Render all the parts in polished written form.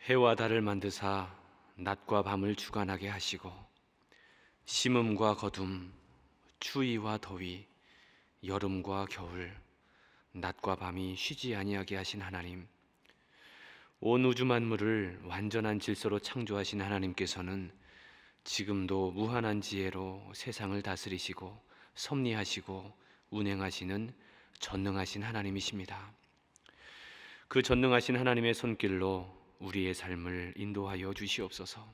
해와 달을 만드사 낮과 밤을 주관하게 하시고 심음과 거둠, 추위와 더위, 여름과 겨울, 낮과 밤이 쉬지 아니하게 하신 하나님, 온 우주 만물을 완전한 질서로 창조하신 하나님께서는 지금도 무한한 지혜로 세상을 다스리시고 섭리하시고 운행하시는 전능하신 하나님이십니다. 그 전능하신 하나님의 손길로 우리의 삶을 인도하여 주시옵소서.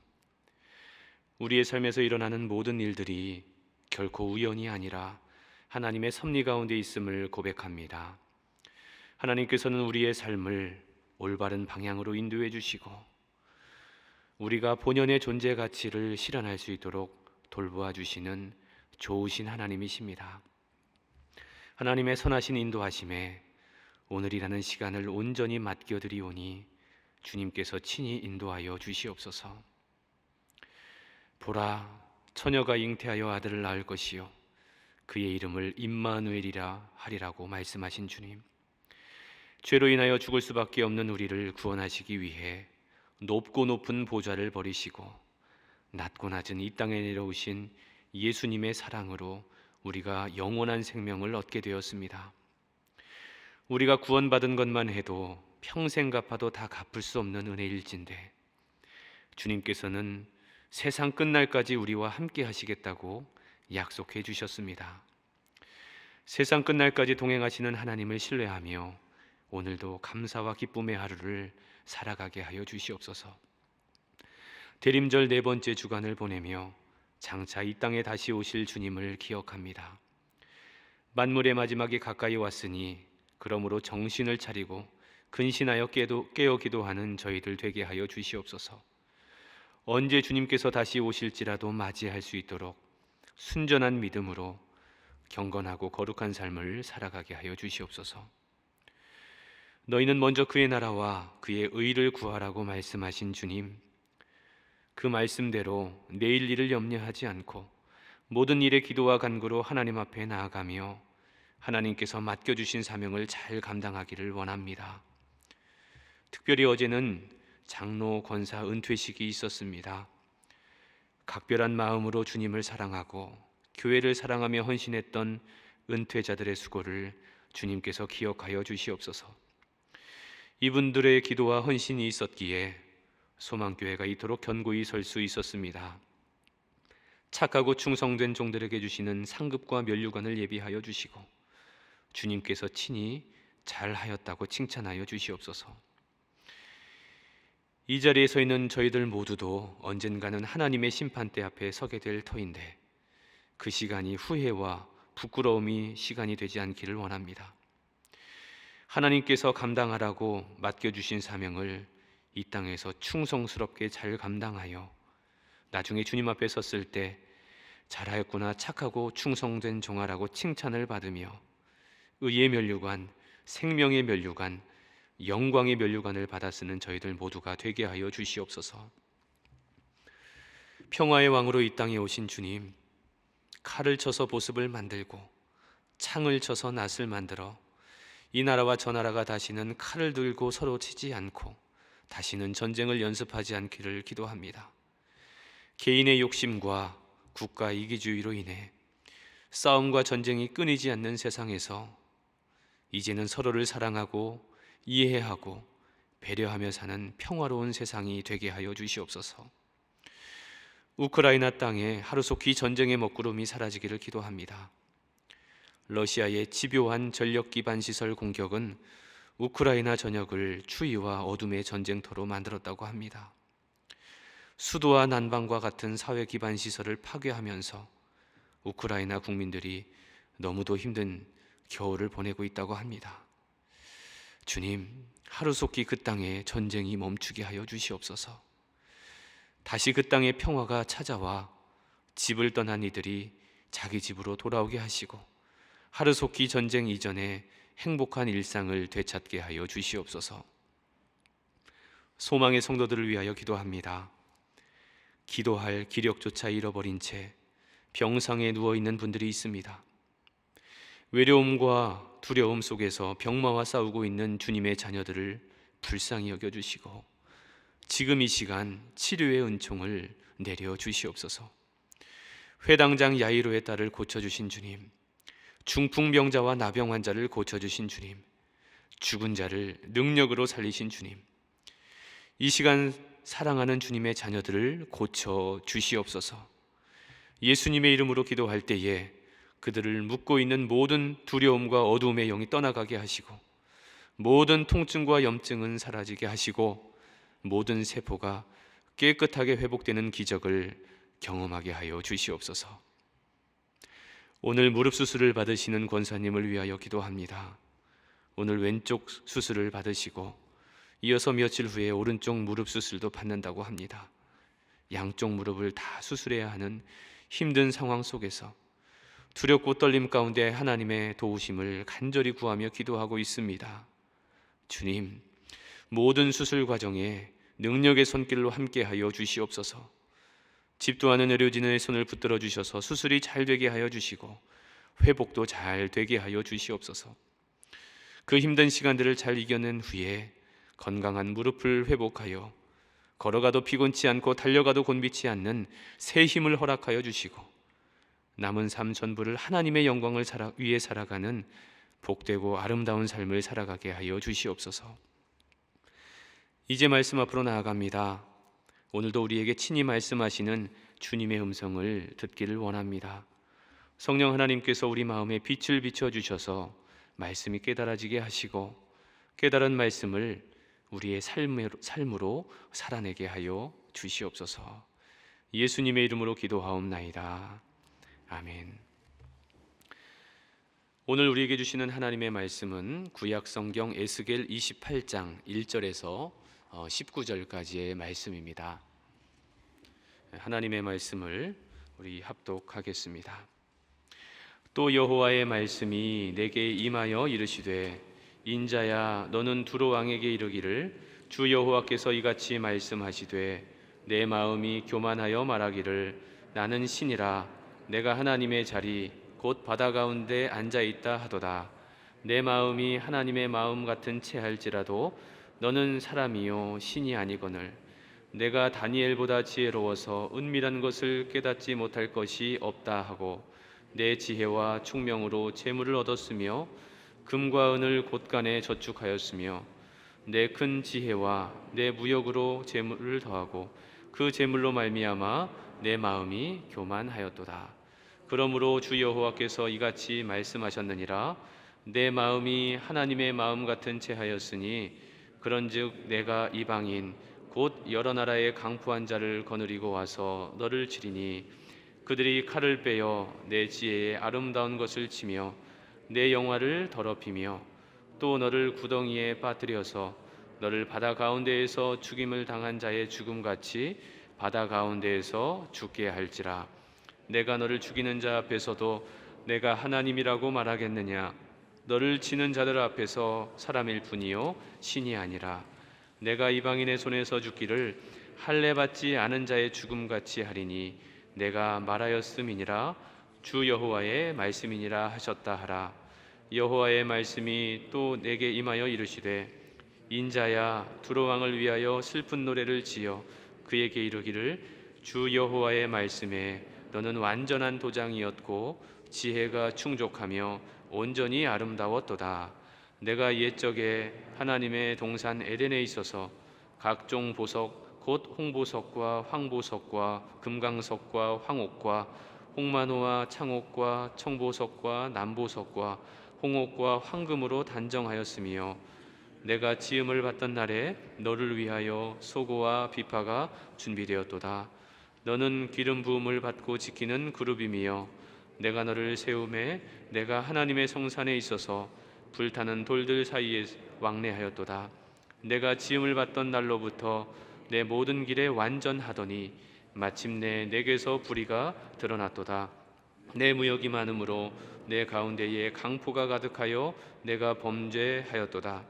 우리의 삶에서 일어나는 모든 일들이 결코 우연이 아니라 하나님의 섭리 가운데 있음을 고백합니다. 하나님께서는 우리의 삶을 올바른 방향으로 인도해 주시고 우리가 본연의 존재 가치를 실현할 수 있도록 돌보아 주시는 좋으신 하나님이십니다. 하나님의 선하신 인도하심에 오늘이라는 시간을 온전히 맡겨드리오니 주님께서 친히 인도하여 주시옵소서. 보라, 처녀가 잉태하여 아들을 낳을 것이요 그의 이름을 임마누엘이라 하리라고 말씀하신 주님, 죄로 인하여 죽을 수밖에 없는 우리를 구원하시기 위해 높고 높은 보좌를 버리시고 낮고 낮은 이 땅에 내려오신 예수님의 사랑으로 우리가 영원한 생명을 얻게 되었습니다. 우리가 구원받은 것만 해도 평생 갚아도 다 갚을 수 없는 은혜일진데 주님께서는 세상 끝날까지 우리와 함께 하시겠다고 약속해 주셨습니다. 세상 끝날까지 동행하시는 하나님을 신뢰하며 오늘도 감사와 기쁨의 하루를 살아가게 하여 주시옵소서. 대림절 네 번째 주간을 보내며 장차 이 땅에 다시 오실 주님을 기억합니다. 만물의 마지막이 가까이 왔으니 그러므로 정신을 차리고 근신하여 깨어 기도하는 저희들 되게 하여 주시옵소서. 언제 주님께서 다시 오실지라도 맞이할 수 있도록 순전한 믿음으로 경건하고 거룩한 삶을 살아가게 하여 주시옵소서. 너희는 먼저 그의 나라와 그의 의를 구하라고 말씀하신 주님, 그 말씀대로 내일 일을 염려하지 않고 모든 일에 기도와 간구로 하나님 앞에 나아가며 하나님께서 맡겨주신 사명을 잘 감당하기를 원합니다. 특별히 어제는 장로 권사 은퇴식이 있었습니다. 각별한 마음으로 주님을 사랑하고 교회를 사랑하며 헌신했던 은퇴자들의 수고를 주님께서 기억하여 주시옵소서. 이분들의 기도와 헌신이 있었기에 소망교회가 이토록 견고히 설 수 있었습니다. 착하고 충성된 종들에게 주시는 상급과 면류관을 예비하여 주시고 주님께서 친히 잘하였다고 칭찬하여 주시옵소서. 이 자리에 서 있는 저희들 모두도 언젠가는 하나님의 심판대 앞에 서게 될 터인데 그 시간이 후회와 부끄러움이 시간이 되지 않기를 원합니다. 하나님께서 감당하라고 맡겨주신 사명을 이 땅에서 충성스럽게 잘 감당하여 나중에 주님 앞에 섰을 때 잘하였구나, 착하고 충성된 종아라고 칭찬을 받으며 의의 면류관, 생명의 면류관, 영광의 면류관을 받아 쓰는 저희들 모두가 되게 하여 주시옵소서. 평화의 왕으로 이 땅에 오신 주님, 칼을 쳐서 보습을 만들고 창을 쳐서 낫을 만들어 이 나라와 저 나라가 다시는 칼을 들고 서로 치지 않고 다시는 전쟁을 연습하지 않기를 기도합니다. 개인의 욕심과 국가 이기주의로 인해 싸움과 전쟁이 끊이지 않는 세상에서 이제는 서로를 사랑하고 이해하고 배려하며 사는 평화로운 세상이 되게 하여 주시옵소서. 우크라이나 땅에 하루속히 전쟁의 먹구름이 사라지기를 기도합니다. 러시아의 집요한 전력 기반 시설 공격은 우크라이나 전역을 추위와 어둠의 전쟁터로 만들었다고 합니다. 수도와 난방과 같은 사회 기반 시설을 파괴하면서 우크라이나 국민들이 너무도 힘든 겨울을 보내고 있다고 합니다. 주님, 하루속히 그 땅에 전쟁이 멈추게 하여 주시옵소서. 다시 그 땅에 평화가 찾아와 집을 떠난 이들이 자기 집으로 돌아오게 하시고 하루속히 전쟁 이전에 행복한 일상을 되찾게 하여 주시옵소서. 소망의 성도들을 위하여 기도합니다. 기도할 기력조차 잃어버린 채 병상에 누워있는 분들이 있습니다. 외로움과 두려움 속에서 병마와 싸우고 있는 주님의 자녀들을 불쌍히 여겨주시고 지금 이 시간 치료의 은총을 내려 주시옵소서. 회당장 야이로의 딸을 고쳐주신 주님, 중풍병자와 나병 환자를 고쳐주신 주님, 죽은 자를 능력으로 살리신 주님, 이 시간 사랑하는 주님의 자녀들을 고쳐 주시옵소서. 예수님의 이름으로 기도할 때에 그들을 묶고 있는 모든 두려움과 어두움의 영이 떠나가게 하시고, 모든 통증과 염증은 사라지게 하시고, 모든 세포가 깨끗하게 회복되는 기적을 경험하게 하여 주시옵소서. 오늘 무릎 수술을 받으시는 권사님을 위하여 기도합니다. 오늘 왼쪽 수술을 받으시고 이어서 며칠 후에 오른쪽 무릎 수술도 받는다고 합니다. 양쪽 무릎을 다 수술해야 하는 힘든 상황 속에서 두렵고 떨림 가운데 하나님의 도우심을 간절히 구하며 기도하고 있습니다. 주님, 모든 수술 과정에 능력의 손길로 함께하여 주시옵소서. 집도하는 의료진의 손을 붙들어 주셔서 수술이 잘 되게 하여 주시고 회복도 잘 되게 하여 주시옵소서. 그 힘든 시간들을 잘 이겨낸 후에 건강한 무릎을 회복하여 걸어가도 피곤치 않고 달려가도 곤비치 않는 새 힘을 허락하여 주시고 남은 삶 전부를 하나님의 영광을 위해 살아가는 복되고 아름다운 삶을 살아가게 하여 주시옵소서. 이제 말씀 앞으로 나아갑니다. 오늘도 우리에게 친히 말씀하시는 주님의 음성을 듣기를 원합니다. 성령 하나님께서 우리 마음에 빛을 비춰주셔서 말씀이 깨달아지게 하시고 깨달은 말씀을 우리의 삶으로 살아내게 하여 주시옵소서. 예수님의 이름으로 기도하옵나이다. 아멘. 오늘 우리에게 주시는 하나님의 말씀은 구약 성경 에스겔 28장 1절에서 19절까지의 말씀입니다. 하나님의 말씀을 우리 합독하겠습니다. 또 여호와의 말씀이 내게 임하여 이르시되 인자야 너는 두로 왕에게 이르기를 주 여호와께서 이같이 말씀하시되 내 마음이 교만하여 말하기를 나는 신이라 내가 하나님의 자리 곧 바다 가운데 앉아있다 하도다. 내 마음이 하나님의 마음 같은 채할지라도 너는 사람이요 신이 아니거늘 내가 다니엘보다 지혜로워서 은밀한 것을 깨닫지 못할 것이 없다 하고 내 지혜와 총명으로 재물을 얻었으며 금과 은을 곳간에 저축하였으며 내 큰 지혜와 내 무역으로 재물을 더하고 그 재물로 말미암아 내 마음이 교만하였도다. 그러므로 주 여호와께서 이같이 말씀하셨느니라 내 마음이 하나님의 마음 같은 채 하였으니 그런즉 내가 이방인 곧 여러 나라의 강포한 자를 거느리고 와서 너를 치리니 그들이 칼을 빼어 내 지혜의 아름다운 것을 치며 내 영화를 더럽히며 또 너를 구덩이에 빠뜨려서 너를 바다 가운데에서 죽임을 당한 자의 죽음같이 바다 가운데에서 죽게 할지라. 내가 너를 죽이는 자 앞에서도 내가 하나님이라고 말하겠느냐? 너를 치는 자들 앞에서 사람일 뿐이요 신이 아니라. 내가 이방인의 손에서 죽기를 할례 받지 않은 자의 죽음같이 하리니 내가 말하였음이니라. 주 여호와의 말씀이니라 하셨다 하라. 여호와의 말씀이 또 내게 임하여 이르시되 인자야 두로 왕을 위하여 슬픈 노래를 지어 그에게 이르기를 주 여호와의 말씀에 너는 완전한 도장이었고 지혜가 충족하며 온전히 아름다웠도다. 내가 옛적에 하나님의 동산 에덴에 있어서 각종 보석 곧 홍보석과 황보석과 금강석과 황옥과 홍만호와 창옥과 청보석과 남보석과 홍옥과 황금으로 단정하였으며 내가 지음을 받던 날에 너를 위하여 소고와 비파가 준비되었도다. 너는 기름 부음을 받고 지키는 그룹이며 내가 너를 세움에 내가 하나님의 성산에 있어서 불타는 돌들 사이에 왕래하였도다. 내가 지음을 받던 날로부터 내 모든 길에 완전하더니 마침내 내게서 불의가 드러났도다. 내 무역이 많으므로 내 가운데에 강포가 가득하여 내가 범죄하였도다.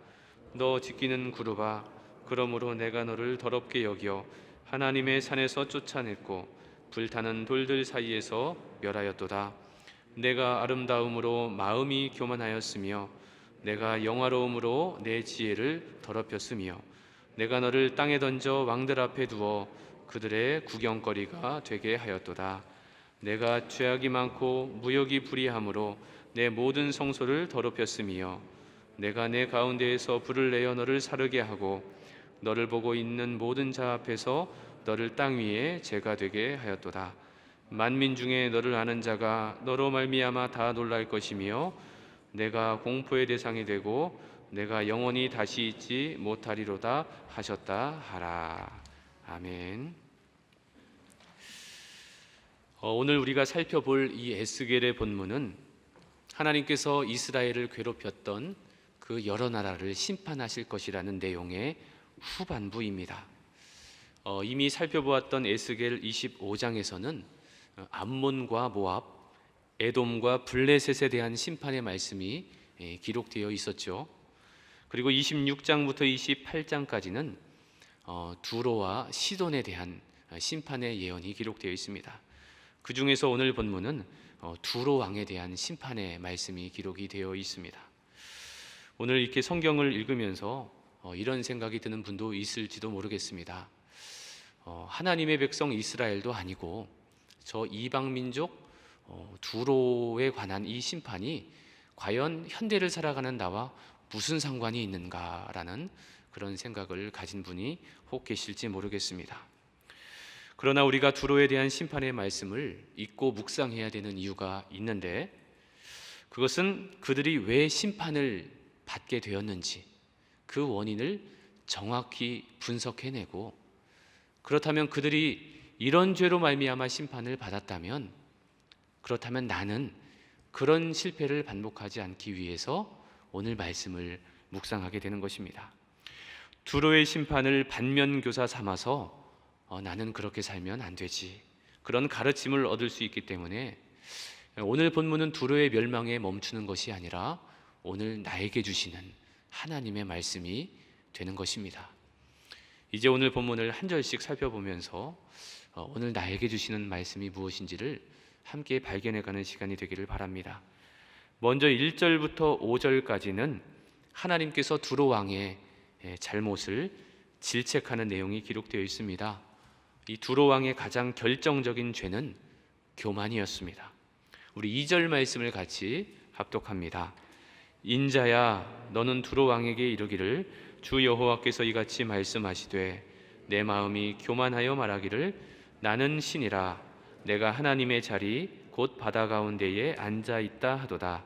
너 지키는 그룹아, 그러므로 내가 너를 더럽게 여겨 하나님의 산에서 쫓아냈고 불타는 돌들 사이에서 멸하였도다. 내가 아름다움으로 마음이 교만하였으며 내가 영화로움으로 내 지혜를 더럽혔으며 내가 너를 땅에 던져 왕들 앞에 두어 그들의 구경거리가 되게 하였도다. 내가 죄악이 많고 무역이 불의함으로 내 모든 성소를 더럽혔으며 내가 내 가운데에서 불을 내어 너를 사르게 하고 너를 보고 있는 모든 자 앞에서 너를 땅 위에 재가 되게 하였도다. 만민 중에 너를 아는 자가 너로 말미암아 다 놀랄 것이며 내가 공포의 대상이 되고 내가 영원히 다시 잊지 못하리로다 하셨다 하라. 아멘. 오늘 우리가 살펴볼 이 에스겔의 본문은 하나님께서 이스라엘을 괴롭혔던 그 여러 나라를 심판하실 것이라는 내용의 후반부입니다. 이미 살펴보았던 에스겔 25장에서는 암몬과 모압, 에돔과 블레셋에 대한 심판의 말씀이 기록되어 있었죠. 그리고 26장부터 28장까지는 두로와 시돈에 대한 심판의 예언이 기록되어 있습니다. 그 중에서 오늘 본문은 두로 왕에 대한 심판의 말씀이 기록이 되어 있습니다. 오늘 이렇게 성경을 읽으면서 이런 생각이 드는 분도 있을지도 모르겠습니다. 하나님의 백성 이스라엘도 아니고 저 이방 민족 두로에 관한 이 심판이 과연 현대를 살아가는 나와 무슨 상관이 있는가라는 그런 생각을 가진 분이 혹 계실지 모르겠습니다. 그러나 우리가 두로에 대한 심판의 말씀을 읽고 묵상해야 되는 이유가 있는데, 그것은 그들이 왜 심판을 받게 되었는지 그 원인을 정확히 분석해내고, 그렇다면 그들이 이런 죄로 말미암아 심판을 받았다면, 그렇다면 나는 그런 실패를 반복하지 않기 위해서 오늘 말씀을 묵상하게 되는 것입니다. 두로의 심판을 반면교사 삼아서 나는 그렇게 살면 안 되지, 그런 가르침을 얻을 수 있기 때문에 오늘 본문은 두로의 멸망에 멈추는 것이 아니라 오늘 나에게 주시는 하나님의 말씀이 되는 것입니다. 이제 오늘 본문을 한 절씩 살펴보면서 오늘 나에게 주시는 말씀이 무엇인지를 함께 발견해가는 시간이 되기를 바랍니다. 먼저 1절부터 5절까지는 하나님께서 두로 왕의 잘못을 질책하는 내용이 기록되어 있습니다. 이 두로 왕의 가장 결정적인 죄는 교만이었습니다. 우리 2절 말씀을 같이 합독합니다. 인자야, 너는 두로 왕에게 이르기를 주 여호와께서 이같이 말씀하시되 내 마음이 교만하여 말하기를 나는 신이라 내가 하나님의 자리 곧 바다 가운데에 앉아 있다 하도다.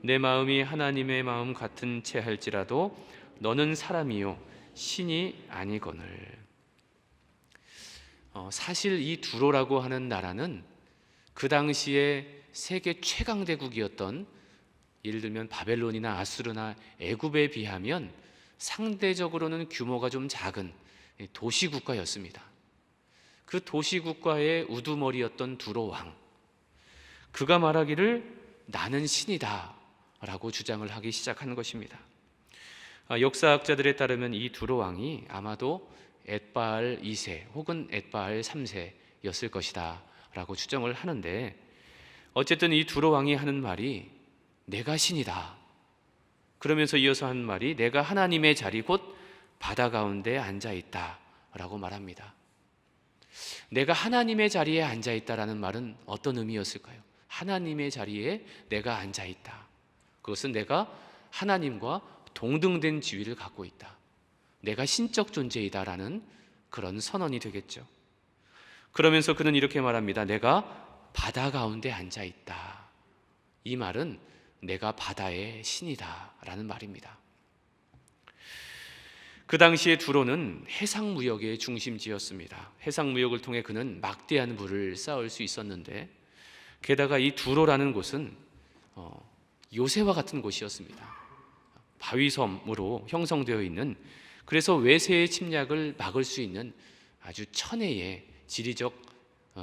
내 마음이 하나님의 마음 같은 채 할지라도 너는 사람이요 신이 아니거늘. 사실 이 두로라고 하는 나라는 그 당시에 세계 최강대국이었던, 예를 들면 바벨론이나 아수르나 애굽에 비하면 상대적으로는 규모가 좀 작은 도시국가였습니다. 그 도시국가의 우두머리였던 두로 왕, 그가 말하기를 나는 신이다 라고 주장을 하기 시작한 것입니다. 역사학자들에 따르면 이 두로 왕이 아마도 엣바알 2세 혹은 엣바알 3세였을 것이다 라고 추정을 하는데, 어쨌든 이 두로 왕이 하는 말이 내가 신이다, 그러면서 이어서 하는 말이 내가 하나님의 자리 곧 바다 가운데 앉아있다 라고 말합니다. 내가 하나님의 자리에 앉아있다라는 말은 어떤 의미였을까요? 하나님의 자리에 내가 앉아있다, 그것은 내가 하나님과 동등된 지위를 갖고 있다, 내가 신적 존재이다라는 그런 선언이 되겠죠. 그러면서 그는 이렇게 말합니다. 내가 바다 가운데 앉아있다. 이 말은 내가 바다의 신이다 라는 말입니다. 그 당시에 두로는 해상무역의 중심지였습니다. 해상무역을 통해 그는 막대한 부를 쌓을 수 있었는데, 게다가 이 두로라는 곳은 요새와 같은 곳이었습니다. 바위섬으로 형성되어 있는, 그래서 외세의 침략을 막을 수 있는 아주 천혜의 지리적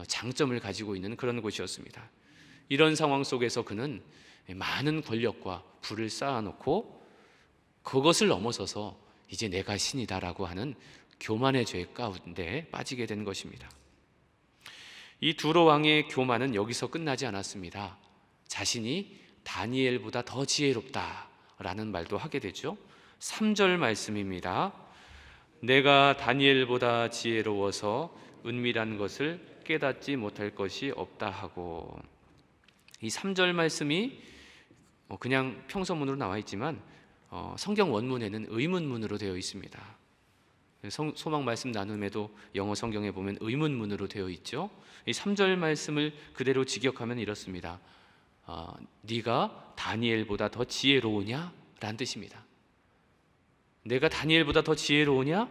장점을 가지고 있는 그런 곳이었습니다. 이런 상황 속에서 그는 많은 권력과 부를 쌓아놓고 그것을 넘어서서 이제 내가 신이다라고 하는 교만의 죄 가운데 빠지게 된 것입니다. 이 두로 왕의 교만은 여기서 끝나지 않았습니다. 자신이 다니엘보다 더 지혜롭다라는 말도 하게 되죠. 3절 말씀입니다. 내가 다니엘보다 지혜로워서 은밀한 것을 깨닫지 못할 것이 없다 하고, 이 3절 말씀이 그냥 평서문으로 나와 있지만 성경 원문에는 의문문으로 되어 있습니다. 소망 말씀 나눔에도 영어 성경에 보면 의문문으로 되어 있죠. 이 3절 말씀을 그대로 직역하면 이렇습니다. 네가 다니엘보다 더 지혜로우냐? 라는 뜻입니다. 내가 다니엘보다 더 지혜로우냐?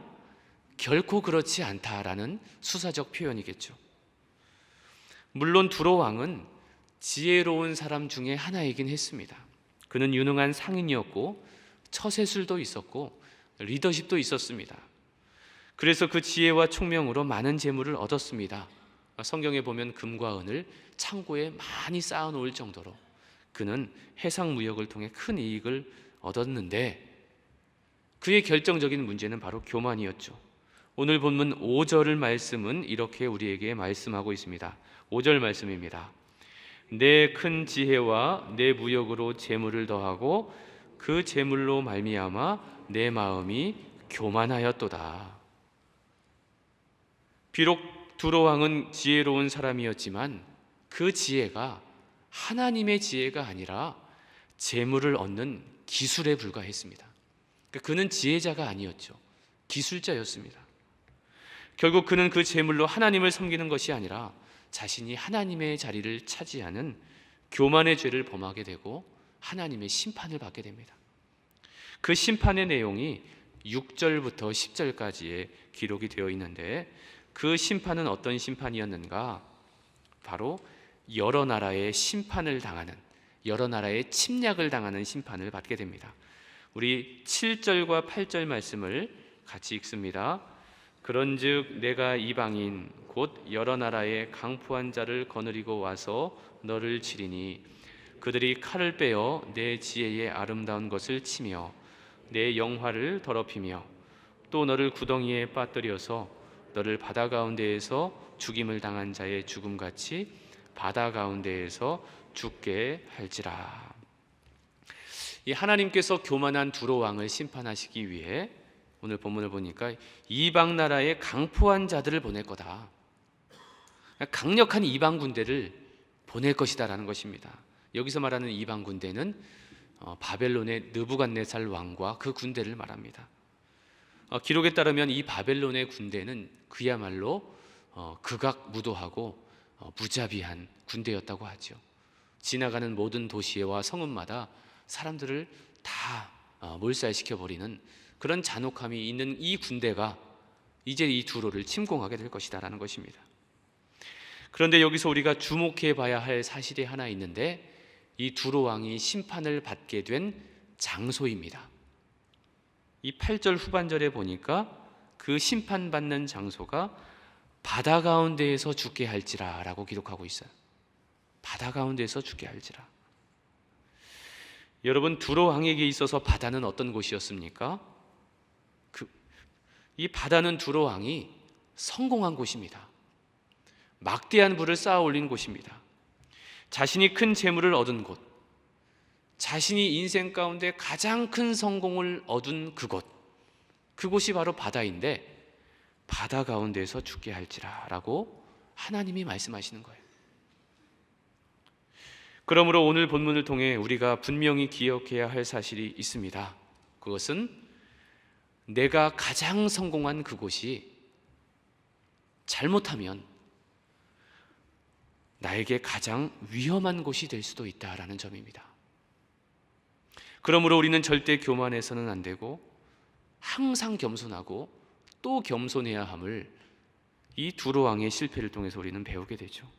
결코 그렇지 않다라는 수사적 표현이겠죠. 물론 두로 왕은 지혜로운 사람 중에 하나이긴 했습니다. 그는 유능한 상인이었고 처세술도 있었고 리더십도 있었습니다. 그래서 그 지혜와 총명으로 많은 재물을 얻었습니다. 성경에 보면 금과 은을 창고에 많이 쌓아놓을 정도로 그는 해상무역을 통해 큰 이익을 얻었는데, 그의 결정적인 문제는 바로 교만이었죠. 오늘 본문 5절 말씀은 이렇게 우리에게 말씀하고 있습니다. 5절 말씀입니다. 내 큰 지혜와 내 무역으로 재물을 더하고 그 재물로 말미암아 내 마음이 교만하였도다. 비록 두로 왕은 지혜로운 사람이었지만 그 지혜가 하나님의 지혜가 아니라 재물을 얻는 기술에 불과했습니다. 그러니까 그는 지혜자가 아니었죠. 기술자였습니다. 결국 그는 그 재물로 하나님을 섬기는 것이 아니라 자신이 하나님의 자리를 차지하는 교만의 죄를 범하게 되고 하나님의 심판을 받게 됩니다. 그 심판의 내용이 6절부터 10절까지의 기록이 되어 있는데, 그 심판은 어떤 심판이었는가? 바로 여러 나라의 심판을 당하는, 여러 나라의 침략을 당하는 심판을 받게 됩니다. 우리 7절과 8절 말씀을 같이 읽습니다. 그런즉 내가 이방인 곧 여러 나라의 강포한 자를 거느리고 와서 너를 치리니 그들이 칼을 빼어 내 지혜의 아름다운 것을 치며 내 영화를 더럽히며 또 너를 구덩이에 빠뜨려서 너를 바다 가운데에서 죽임을 당한 자의 죽음같이 바다 가운데에서 죽게 할지라. 이 하나님께서 교만한 두로 왕을 심판하시기 위해 오늘 본문을 보니까 이방 나라의 강포한 자들을 보낼 거다. 강력한 이방 군대를 보낼 것이다라는 것입니다. 여기서 말하는 이방 군대는 바벨론의 느부갓네살 왕과 그 군대를 말합니다. 기록에 따르면 이 바벨론의 군대는 그야말로 극악무도하고 무자비한 군대였다고 하죠. 지나가는 모든 도시와 성읍마다 사람들을 다 몰살시켜버리는 그런 잔혹함이 있는 이 군대가 이제 이 두로를 침공하게 될 것이다라는 것입니다. 그런데 여기서 우리가 주목해 봐야 할 사실이 하나 있는데, 이 두로 왕이 심판을 받게 된 장소입니다. 이 8절 후반절에 보니까 그 심판받는 장소가 바다 가운데에서 죽게 할지라 라고 기록하고 있어요. 바다 가운데에서 죽게 할지라. 여러분, 두로 왕에게 있어서 바다는 어떤 곳이었습니까? 이 바다는 두로 왕이 성공한 곳입니다. 막대한 부를 쌓아 올린 곳입니다. 자신이 큰 재물을 얻은 곳, 자신이 인생 가운데 가장 큰 성공을 얻은 그곳이 바로 바다인데, 바다 가운데서 죽게 할지라 라고 하나님이 말씀하시는 거예요. 그러므로 오늘 본문을 통해 우리가 분명히 기억해야 할 사실이 있습니다. 그것은 내가 가장 성공한 그곳이 잘못하면 나에게 가장 위험한 곳이 될 수도 있다라는 점입니다. 그러므로 우리는 절대 교만해서는 안 되고 항상 겸손하고 또 겸손해야 함을 이 두로 왕의 실패를 통해서 우리는 배우게 되죠.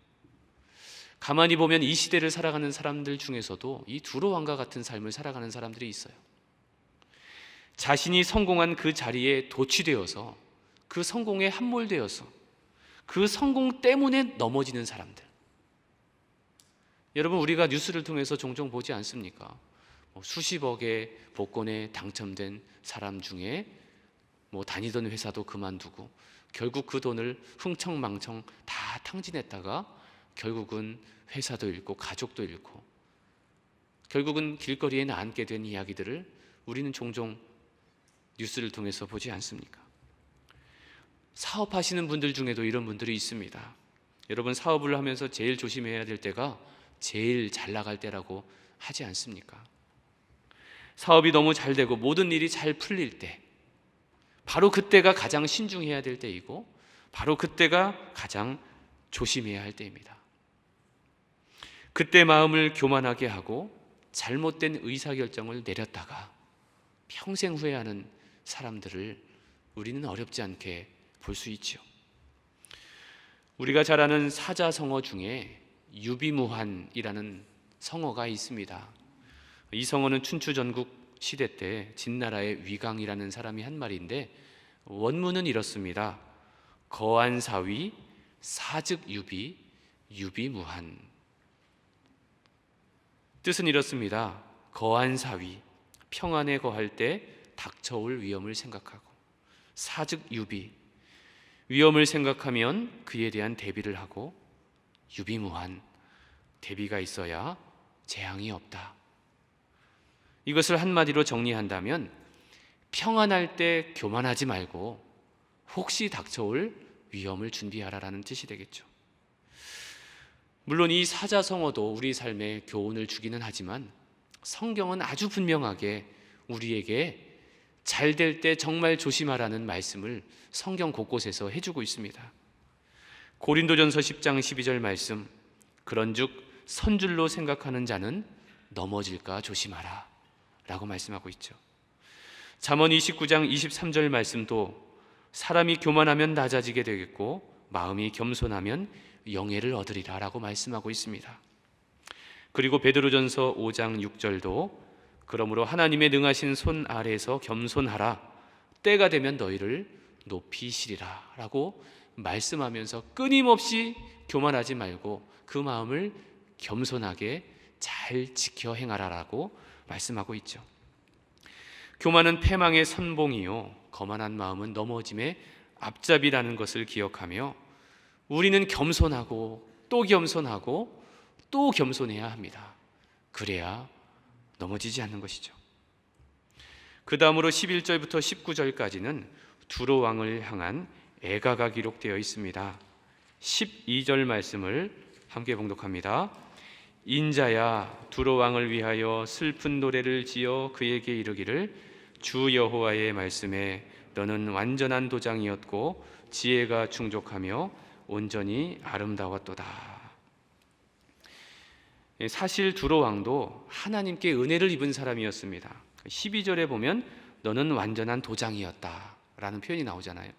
가만히 보면 이 시대를 살아가는 사람들 중에서도 이 두로 왕과 같은 삶을 살아가는 사람들이 있어요. 자신이 성공한 그 자리에 도취되어서 그 성공에 함몰되어서 그 성공 때문에 넘어지는 사람들. 여러분, 우리가 뉴스를 통해서 종종 보지 않습니까? 수십억의 복권에 당첨된 사람 중에 다니던 회사도 그만두고 결국 그 돈을 흥청망청 다 탕진했다가 결국은 회사도 잃고 가족도 잃고 결국은 길거리에 나앉게 된 이야기들을 우리는 종종 뉴스를 통해서 보지 않습니까? 사업하시는 분들 중에도 이런 분들이 있습니다. 여러분, 사업을 하면서 제일 조심해야 될 때가 제일 잘 나갈 때라고 하지 않습니까? 사업이 너무 잘 되고 모든 일이 잘 풀릴 때, 바로 그때가 가장 신중해야 될 때이고, 바로 그때가 가장 조심해야 할 때입니다. 그때 마음을 교만하게 하고 잘못된 의사결정을 내렸다가 평생 후회하는 사람들을 우리는 어렵지 않게 볼 수 있죠. 우리가 잘 아는 사자성어 중에 유비무환이라는 성어가 있습니다. 이 성어는 춘추전국 시대 때 진나라의 위강이라는 사람이 한 말인데, 원문은 이렇습니다. 거한사위 사즉유비 유비무환. 뜻은 이렇습니다. 거한사위, 평안에 거할 때 닥쳐올 위험을 생각하고, 사즉유비, 위험을 생각하면 그에 대한 대비를 하고, 유비무환, 대비가 있어야 재앙이 없다. 이것을 한마디로 정리한다면 평안할 때 교만하지 말고 혹시 닥쳐올 위험을 준비하라라는 뜻이 되겠죠. 물론 이 사자성어도 우리 삶에 교훈을 주기는 하지만 성경은 아주 분명하게 우리에게 잘 될 때 정말 조심하라는 말씀을 성경 곳곳에서 해주고 있습니다. 고린도전서 10장 12절 말씀, 그런즉 선줄로 생각하는 자는 넘어질까 조심하라 라고 말씀하고 있죠. 잠언 29장 23절 말씀도 사람이 교만하면 낮아지게 되겠고 마음이 겸손하면 영예를 얻으리라 라고 말씀하고 있습니다. 그리고 베드로전서 5장 6절도 그러므로 하나님의 능하신 손 아래에서 겸손하라, 때가 되면 너희를 높이시리라 라고 말씀하면서 끊임없이 교만하지 말고 그 마음을 겸손하게 잘 지켜 행하라라고 말씀하고 있죠. 교만은 패망의 선봉이요 거만한 마음은 넘어짐의 앞잡이라는 것을 기억하며 우리는 겸손하고 또 겸손하고 또 겸손해야 합니다. 그래야 넘어지지 않는 것이죠. 그 다음으로 11절부터 19절까지는 두로 왕을 향한 애가가 기록되어 있습니다. 12절 말씀을 함께 봉독합니다. 인자야, 두로 왕을 위하여 슬픈 노래를 지어 그에게 이르기를 주 여호와의 말씀에 너는 완전한 도장이었고 지혜가 충족하며 온전히 아름다웠도다. 사실 두로 왕도 하나님께 은혜를 입은 사람이었습니다. 12절에 보면 너는 완전한 도장이었다 라는 표현이 나오잖아요.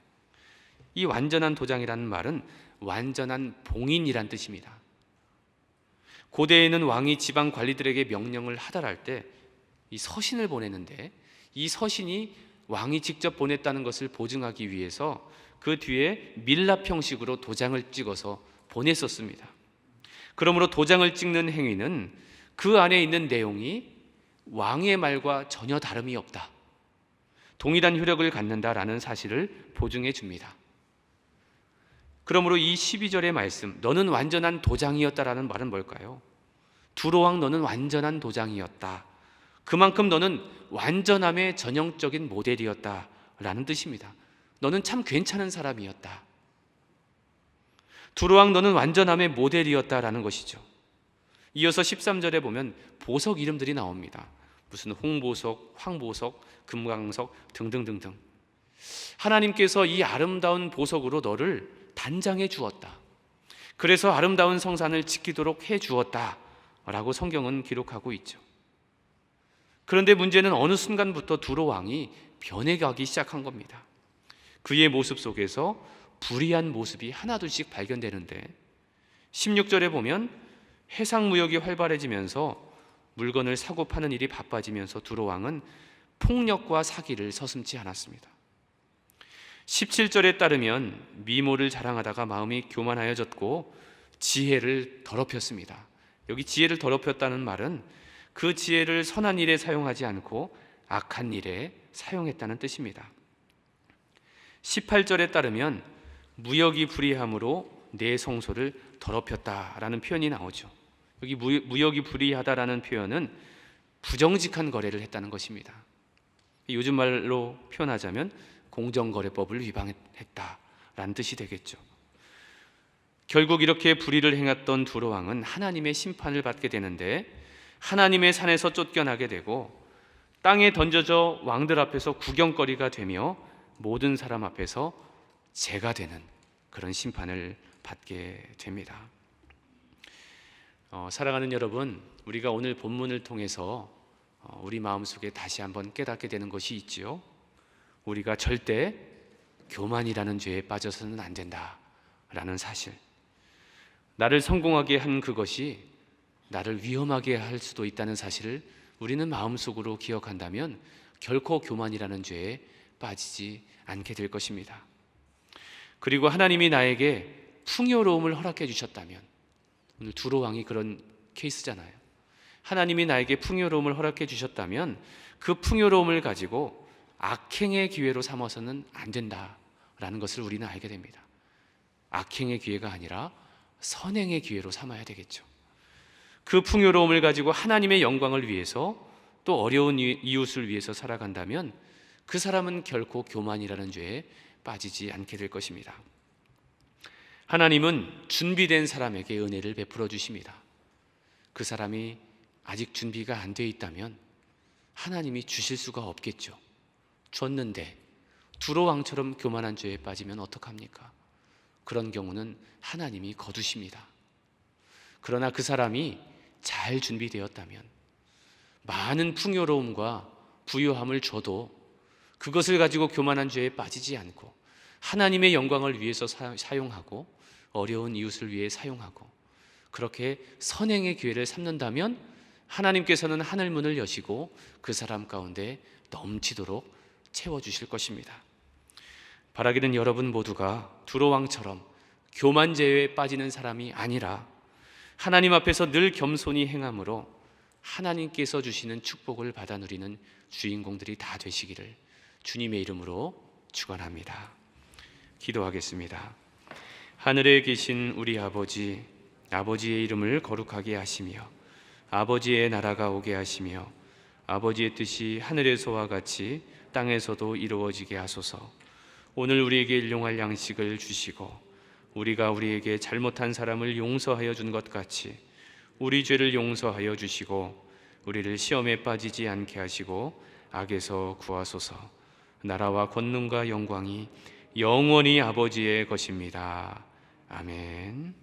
이 완전한 도장이라는 말은 완전한 봉인이란 뜻입니다. 고대에는 왕이 지방 관리들에게 명령을 하달할 때 이 서신을 보내는데, 이 서신이 왕이 직접 보냈다는 것을 보증하기 위해서 그 뒤에 밀랍 형식으로 도장을 찍어서 보냈었습니다. 그러므로 도장을 찍는 행위는 그 안에 있는 내용이 왕의 말과 전혀 다름이 없다, 동일한 효력을 갖는다라는 사실을 보증해 줍니다. 그러므로 이 12절의 말씀, 너는 완전한 도장이었다라는 말은 뭘까요? 두로왕 너는 완전한 도장이었다, 그만큼 너는 완전함의 전형적인 모델이었다라는 뜻입니다. 너는 참 괜찮은 사람이었다, 두로왕 너는 완전함의 모델이었다라는 것이죠. 이어서 13절에 보면 보석 이름들이 나옵니다. 무슨 홍보석, 황보석, 금강석 등등등등. 하나님께서 이 아름다운 보석으로 너를 단장해 주었다, 그래서 아름다운 성산을 지키도록 해 주었다 라고 성경은 기록하고 있죠. 그런데 문제는 어느 순간부터 두로 왕이 변해가기 시작한 겁니다. 그의 모습 속에서 불의한 모습이 하나둘씩 발견되는데, 16절에 보면 해상무역이 활발해지면서 물건을 사고 파는 일이 바빠지면서 두로 왕은 폭력과 사기를 서슴지 않았습니다. 17절에 따르면 미모를 자랑하다가 마음이 교만하여졌고 지혜를 더럽혔습니다. 여기 지혜를 더럽혔다는 말은 그 지혜를 선한 일에 사용하지 않고 악한 일에 사용했다는 뜻입니다. 18절에 따르면 무역이 불의함으로 내 성소를 더럽혔다라는 표현이 나오죠. 여기 무역이 불의하다라는 표현은 부정직한 거래를 했다는 것입니다. 요즘 말로 표현하자면 공정거래법을 위반했다라는 라는 뜻이 되겠죠. 결국 이렇게 불의를 행했던 두로 왕은 하나님의 심판을 받게 되는데, 하나님의 산에서 쫓겨나게 되고 땅에 던져져 왕들 앞에서 구경거리가 되며 모든 사람 앞에서 죄가 되는 그런 심판을 받게 됩니다. 사랑하는 여러분, 우리가 오늘 본문을 통해서 우리 마음속에 다시 한번 깨닫게 되는 것이 있지요. 우리가 절대 교만이라는 죄에 빠져서는 안 된다라는 사실. 나를 성공하게 한 그것이 나를 위험하게 할 수도 있다는 사실을 우리는 마음속으로 기억한다면 결코 교만이라는 죄에 빠지지 않게 될 것입니다. 그리고 하나님이 나에게 풍요로움을 허락해 주셨다면, 오늘 두로 왕이 그런 케이스잖아요. 하나님이 나에게 풍요로움을 허락해 주셨다면 그 풍요로움을 가지고 악행의 기회로 삼아서는 안 된다라는 것을 우리는 알게 됩니다. 악행의 기회가 아니라 선행의 기회로 삼아야 되겠죠. 그 풍요로움을 가지고 하나님의 영광을 위해서, 또 어려운 이웃을 위해서 살아간다면 그 사람은 결코 교만이라는 죄에 빠지지 않게 될 것입니다. 하나님은 준비된 사람에게 은혜를 베풀어 주십니다. 그 사람이 아직 준비가 안 돼 있다면 하나님이 주실 수가 없겠죠. 줬는데 두로 왕처럼 교만한 죄에 빠지면 어떡합니까? 그런 경우는 하나님이 거두십니다. 그러나 그 사람이 잘 준비되었다면, 많은 풍요로움과 부유함을 줘도 그것을 가지고 교만한 죄에 빠지지 않고 하나님의 영광을 위해서 사용하고 어려운 이웃을 위해 사용하고 그렇게 선행의 기회를 삼는다면 하나님께서는 하늘문을 여시고 그 사람 가운데 넘치도록 채워주실 것입니다. 바라기는 여러분 모두가 두로 왕처럼 교만죄에 빠지는 사람이 아니라 하나님 앞에서 늘 겸손히 행함으로 하나님께서 주시는 축복을 받아 누리는 주인공들이 다 되시기를 주님의 이름으로 축원합니다. 기도하겠습니다. 하늘에 계신 우리 아버지, 아버지의 이름을 거룩하게 하시며 아버지의 나라가 오게 하시며 아버지의 뜻이 하늘에서와 같이 땅에서도 이루어지게 하소서. 오늘 우리에게 일용할 양식을 주시고 우리가 우리에게 잘못한 사람을 용서하여 준 것 같이 우리 죄를 용서하여 주시고 우리를 시험에 빠지지 않게 하시고 악에서 구하소서. 나라와 권능과 영광이 영원히 아버지의 것입니다. 아멘.